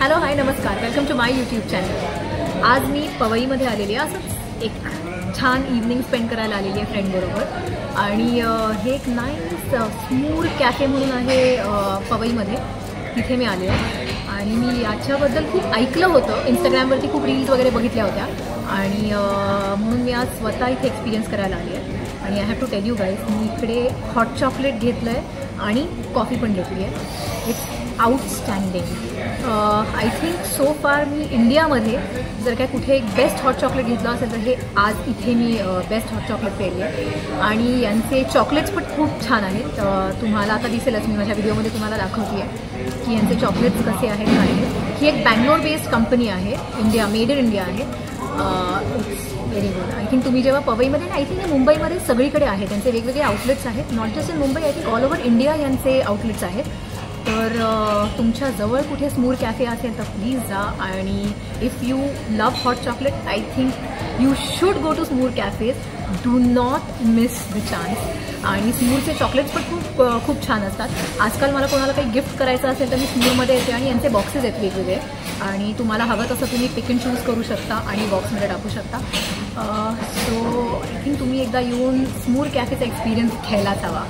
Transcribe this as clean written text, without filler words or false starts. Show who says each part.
Speaker 1: Hello hi नमस्कार, welcome to my YouTube channel. आज मी पवईमध्ये आलेली आहे. असंच एक छान इव्हनिंग स्पेंड करायला आलेली आहे फ्रेंडबरोबर. आणि हे एक नाईस स्मूर कॅफे म्हणून आहे पवईमध्ये, तिथे मी आले आहे. आणि मी याच्याबद्दल खूप ऐकलं होतं, इंस्टाग्रामवरती खूप रील्स वगैरे बघितल्या होत्या आणि म्हणून मी आज स्वतः इथे एक्सपिरियन्स करायला आली आहे. आणि I have to tell you guys, मी इकडे हॉट चॉकलेट घेतलं आहे आणि कॉफी पण घेतली आहे. It's outstanding. I think so फार मी इंडियामध्ये जर काय कुठे एक बेस्ट हॉट चॉकलेट घेतलं असेल तर हे आज इथे मी बेस्ट हॉट चॉकलेट पेली आहे. आणि यांचे चॉकलेट्स पण खूप छान आहेत. तुम्हाला आता दिसेलच, मी माझ्या व्हिडिओमध्ये तुम्हाला दाखवते आहे की यांचे चॉकलेट्स कसे आहेत काय आहेत. ही एक बँगलोर बेस्ड कंपनी आहे, इंडिया, मेड इन इंडिया आहे. It's very good. I think तुम्ही जेव्हा पवईमध्ये, आय थिंक मुंबईमध्ये सगळीकडे आहे, त्यांचे वेगवेगळे आउटलेट्स आहेत. Not just in Mumbai, I think all over India यांचे आउटलेट्स आहेत. तर तुमच्या जवळ कुठे स्मूर कॅफे असेल तर प्लीज जा. आणि if you love hot chocolate, I think you should go to Smoor cafes. Do not miss the chance. आणि स्मूरचे चॉकलेट्स पण खूप छान असतात. आजकाल मला कोणाला काही गिफ्ट करायचं असेल तर मी स्मूरमध्ये येते आणि यांचे बॉक्सेस आहेत वेगवेगळे. आणि तुम्हाला हवं तसं तुम्ही पिक अँड चूज करू शकता आणि बॉक्समध्ये टाकू शकता. सो आय थिंक तुम्ही एकदा येऊन स्मूर कॅफेचा एक्सपिरियन्स घ्यायलाच हवा.